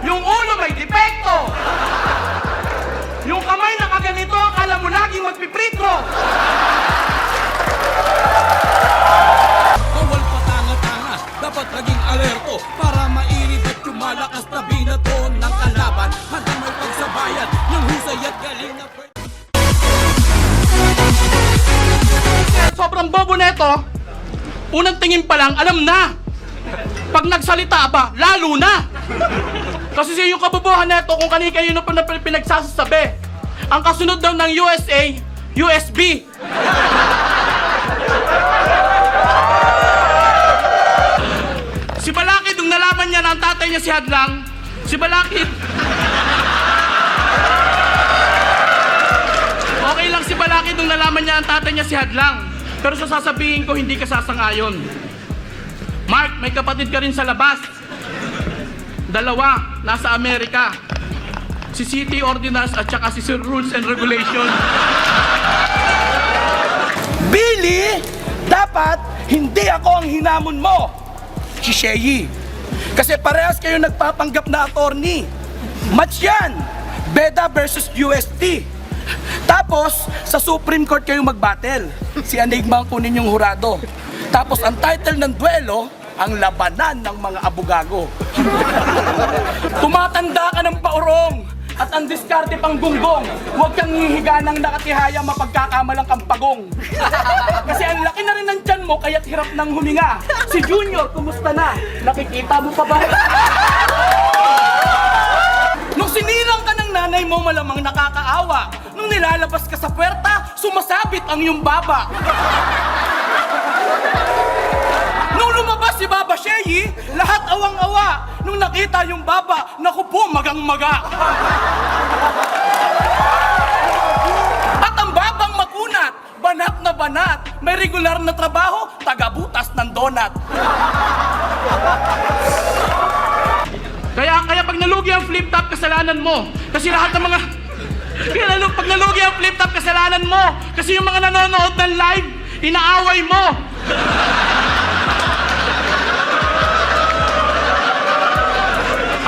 Yung ulo may depekto. Yung kamay nakaganito, akala mo laging magpipritro. Bawal patanga-tanga, dapat naging alerto para mainit at lumalakas na binato ng kalaban hanggang may pagsabayan ng husay at galing na Sobrang bobo neto, unang tingin pa lang, alam na. Pag nagsalita ba, lalo na. Kasi siya yung kabubuhan neto kung kanina pa na pinagsasasabi. Ang kasunod daw ng USA, USB. Si Balakid, nung nalaman niya na ang tatay niya si Hadlang, si Balakid, okay lang si Balakid nung nalaman niya ang tatay niya si Hadlang. Pero sa sasabihin ko, hindi ka sasangayon. Mark, may kapatid ka rin sa labas. Dalawa, nasa Amerika. Si City Ordinance at saka si Sir Rules and Regulation. Billy, dapat hindi ako ang hinamon mo, si Sheyi. Kasi parehas kayo nagpapanggap na attorney. Match yan, Beda versus UST. Tapos, sa Supreme Court kayo mag-battle. Si Enigma ang kunin yung hurado. Tapos, ang title ng duelo, ang labanan ng mga abugago. Tumatanda ka ng paurong at ang diskarte pang gunggong. Huwag kang hihiga ng nakatihaya mapagkakamalang kang pagong. Kasi ang laki na rin ng tiyan mo kaya't hirap ng huminga. Si Junior, kumusta na? Nakikita mo pa ba? Nung sinirang ka ng nanay mo, malamang nakakaawa. Nung nilalabas ka sa puwerta, sumasabit ang iyong baba. Nung lumabas si Baba Sheyi, lahat awang-awa. Nung nakita yung baba, naku po, magang-maga. At ang babang makunat, banat na banat. May regular na trabaho, taga-butas ng donut. Kaya pag nalugi ang flip-top, kasalanan mo. Kasi lahat ng mga... pag nalugi ang flip-top, kasalanan mo. Kasi yung mga nanonood ng live, inaaway mo.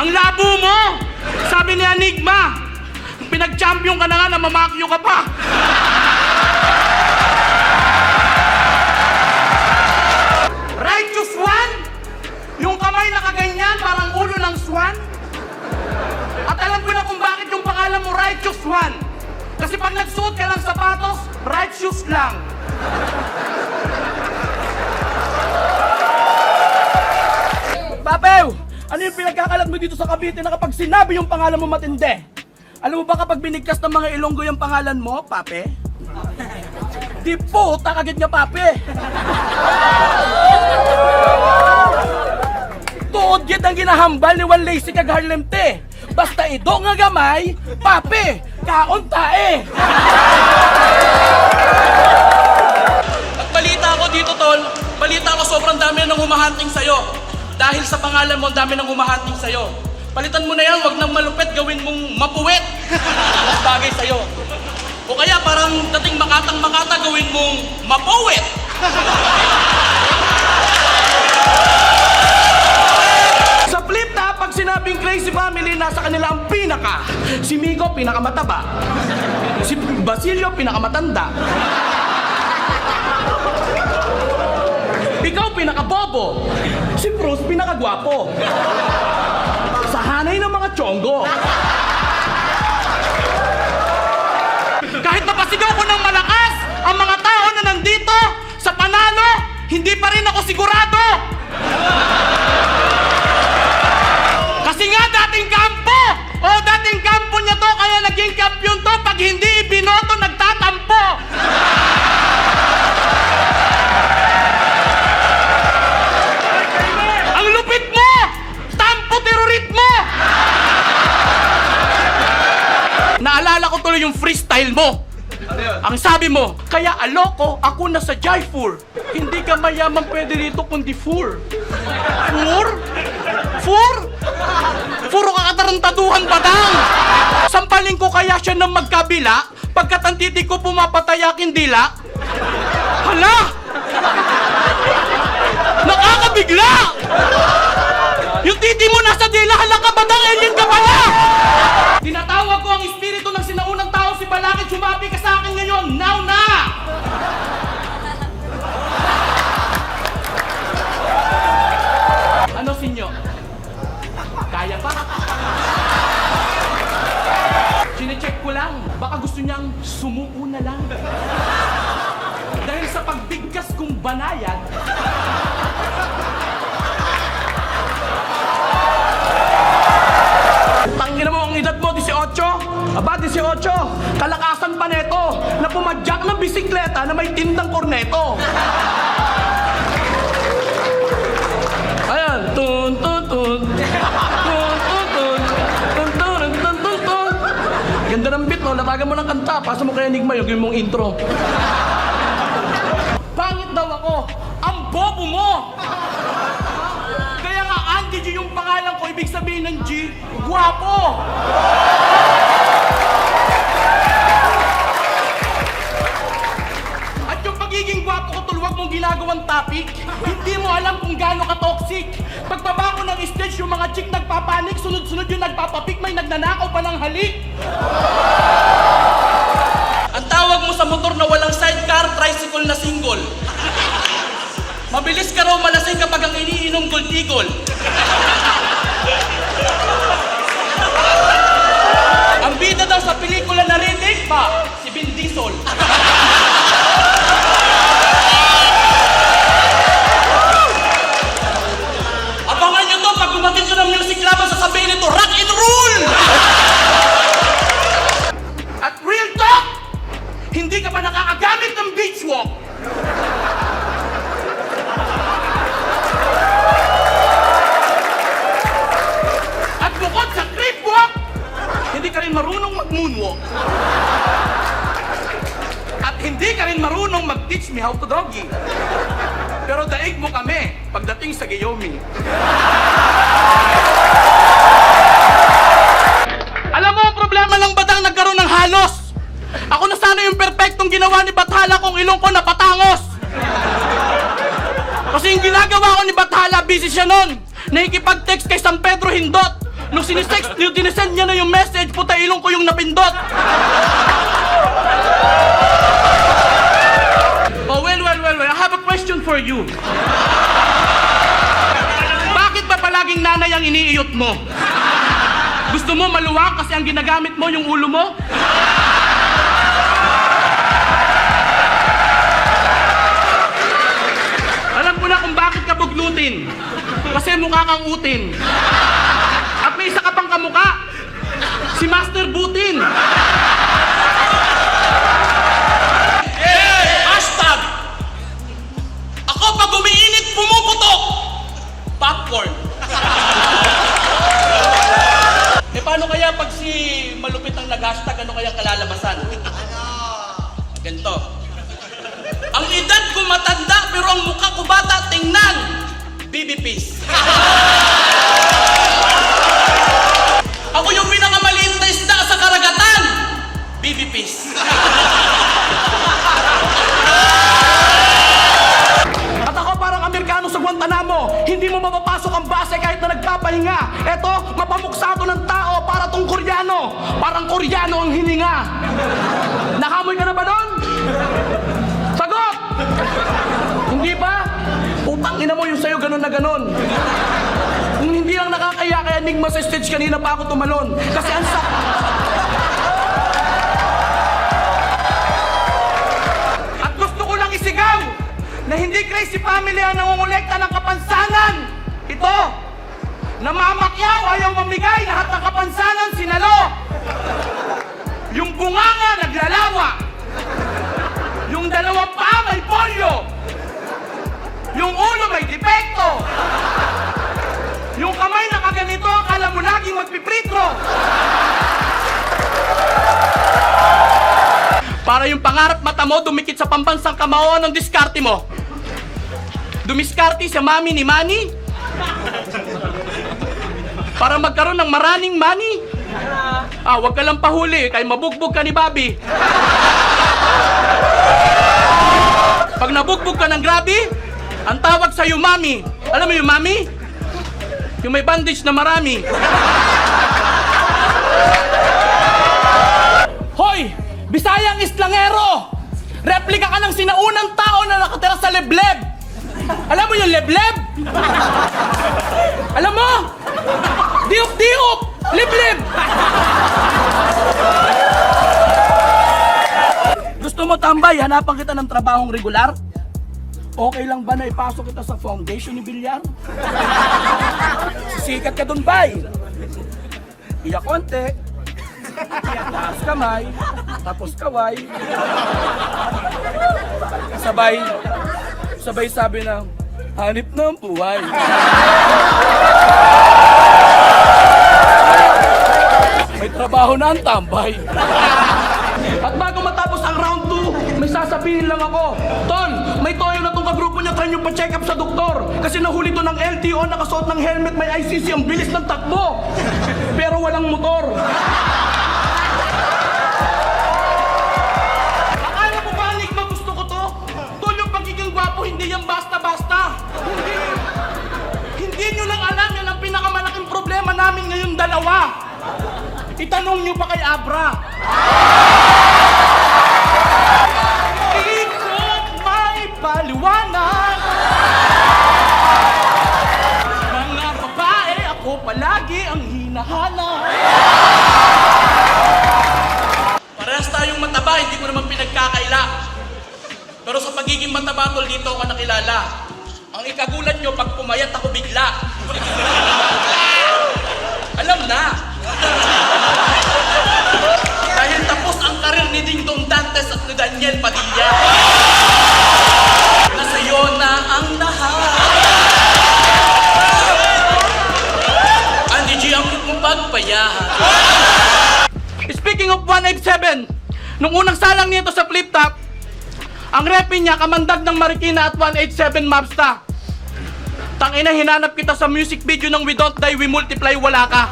Ang labo mo! Sabi ni Enigma, pinag-champion ka na nga, namamakyo ka pa. Righteous one? Yung kamay nakaganyan, parang ulo ng swan? At alam ko na kung bakit yung pangalan mo Righteous One. Kasi pag nagsuot ka ng sapatos, righteous lang. Papew! Ano yung pinagkakalat mo dito sa Cavite na kapag sinabi yung pangalan mo matindi? Alam mo ba kapag binigkas ng mga Ilonggo yung pangalan mo, Pape? Di puta kagad nga, Pape! Tuod gid ang ginahambal ni Juan Lacy kag Harlem te. Basta ido nga gamay, Pape, kaon tae! At balita ako dito, Tol, balita ko sobrang dami nang humahunting sa'yo. Dahil sa pangalan mo, ang dami nang humahunting sa'yo. Palitan mo na yan, wag nang malupit, gawin mong mapuwet. Mas bagay sa'yo. O kaya parang dating makatang-makata, gawin mong mapuwet. Sa flip top, pag sinabing crazy family, nasa kanila ang pinaka. Si Miko, pinakamataba. Si Basilio, pinakamatanda. Ikaw, pinakabobo. Si Bruce, pinakagwapo. Sa hanay ng mga tiyonggo. Kahit napasigaw ko ng malakas, ang mga tao na nandito, sa panalo, hindi pa rin ako sigurado. Kasi nga dating kampo, dating kampo niya to, kaya naging kampiyon to, pag hindi ibinoto, nagtatampo. Ang lupit mo! Tampo terorit mo! Naalala ko tuloy yung freestyle mo. Ang sabi mo, kaya aloko, ako na sa Jaipur. Hindi ka mayaman pwede dito kundi fur. Fur? Fur? Puro kakatarantaduhan badang. Sampaling ko kaya siya ng magkabila, pagkat ang titig ko pumapatayakin dila. Hala! Nakakabigla! Yung titi mo nasa dila, hala ka badang, alien ka ba banayad. Tangina mo, ang edad mo, 18? Aba, 18. Kalakasan pa neto na pumadyak ng bisikleta na may tindang korneto. Ayan. Tun, tun, tun. Tun, tun, tun. Tun, tun, tun, tun, tun. Ganda ng beat, no? Latagan mo ng kanta. Pasa mo kay Enigma yung gawin mong intro. Pangit daw ako. Ang bobo mo! Kaya nga, Andy G yung pangalan ko, ibig sabihin ng G, guwapo! At yung pagiging guwapo ko, tulwag mong ginagawang topic, hindi mo alam kung gaano ka-toxic. Pagbaba ko ng stage, yung mga chick nagpapanik, sunod-sunod yung nagpapapik, may nagnanakaw pa ng halik. Ang tawag mo sa motor na walang sidecar, tricycle na single. Mabilis ka raw malasing kapag ang iniinom gold-eagle. Ang bida daw sa pelikula na remake pa, si Vin Diesel. Abangan nyo to, pag umatid ko ng music club, sasabihin nito, rock and roll! At real talk, hindi ka pa nakakagamit ng beach walk. At bukod sa creep walk, hindi ka rin marunong mag-moonwalk. At hindi ka rin marunong mag-teach me how to doggy. Pero daig mo kami pagdating sa Giyomi. Alam mo, ang problema ng Badang nagkaroon ng halos. Ako na sana yung perfectong ginawa ni Bathala kung ilong ko napatangos. Kasi yung ginagawa ko ni Bathala, busy siya nun. Nakikipag-text kay San Pedro Hindot. Nung sinisend niya na yung message, puta ilong ko yung napindot. Oh, well, I have a question for you. Bakit ba palaging nanay ang iniiyot mo? Gusto mo maluwang kasi ang ginagamit mo yung ulo mo? Alam ko na kung bakit ka bugnutin. Kasi mukha kang utin. At may isa ka pang kamuka. Si Master Butin. Hashtag. Ako pag umiinit, pumuputok. Popcorn. Paano kaya pag si malupit ang nag-hashtag, ano kaya kalalabasan? Ganito. Ang edad ko matanda, pero ang mukha ko bata, tingnan. BBPs. Ako yung pinakamaliit na isda sa karagatan. BBPs. At ako parang Amerikano sa Guantanamo. Hindi mo mapapasok ang base kahit na nagpapahinga. Eto, mapamuksato ng tao para tong Koreano. Parang Koreano ang hininga. Nakamoy ka na ba doon? Sagot! Hindi ba? Utang ina mo yung sa'yo ganun na ganun. Kung hindi lang nakakaya kaya Enigma sa stage kanina pa ako tumalon. Kasi ang At gusto ko lang isigaw na hindi crazy family ang nangungulekta ng kapansanan. Ito, namamakyaw ayaw mamigay, lahat ng kapansanan sinalo. Yung bunganga naglalawa. Yung dalawang paa may polio. Yung ulo may depekto. Yung kamay na kaganito, akala mo laging magpipritro. Para yung pangarap mata mo dumikit sa pambansang kamao, anong diskarte mo? Dumiskarte sa mami ni Manny? Para magkaroon ng maraming money? Wag ka lang pahuli, kaya mabugbog ka ni Bobby. Pag nabugbog ka ng grabe, ang tawag sa'yo mami. Alam mo yung mami? Yung may bandage na marami. Hoy! Bisayang Islangero! Replika ka ng sinaunang tao na nakatira sa Lebleb! Alam mo yung Lebleb? Alam mo? Diop-diop! Lebleb! Gusto mo tambay, hanapan kita ng trabahong regular? Okay lang ba na ipasok kita sa foundation ni Villar? Sisikat ka dun, bay. Iya konti. Iya taas kamay. Tapos kaway. Sabay sabi na, hanip ng buhay. May trabaho na ang tambay. At bago matapos ang round 2, may sasabihin lang ako. Tol, may toyo na tong kagrupo niya, try nyo pa-check up sa doktor. Kasi nahuli to ng LTO, nakasuot ng helmet, may ICC, ang bilis ng takbo. Pero walang motor. Akala mo ba, Enigma, gusto ko to? Tol, yung pagiging gwapo, hindi yan basta-basta. Hindi nyo lang alam, yan ang pinakamalaking problema namin ngayon dalawa. Itanong nyo pa kay Abra. Di ko may paliwanag. Mga babae, ako palagi ang hinahanap. Parehas tayong mataba, hindi ko naman pinagkakaila. Pero sa pagiging mataba, tol, dito ako nakilala. Ang ikagulat nyo, pag pumayat ako bigla. Alam na. Dahil tapos ang karir ni Ding Dong Dantes at ni Daniel Padilla. Nasa'yo na ang lahat. Andy G, ang mong pagpayahan. Speaking of 187, nung unang salang nito sa flip top, ang repi niya kamandag ng Marikina at 187 Mobsta. Tangina, hinanap kita sa music video ng We Don't Die, We Multiply, wala ka.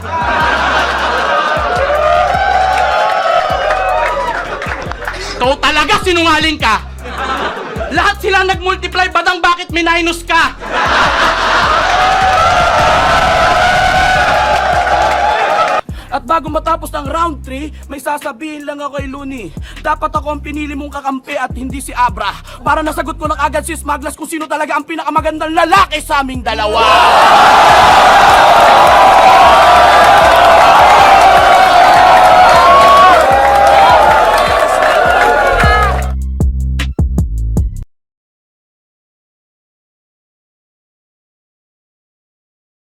Ikaw talaga sinungaling ka. Lahat sila nag-multiply, badang bakit minus ka? At bago matapos ang round 3, may sasabihin lang ako kay Looney. Dapat ako ang pinili mong kakampi at hindi si Abra. Para nasagot ko lang agad si Smaglas kung sino talaga ang pinakamagandang lalaki sa aming dalawa.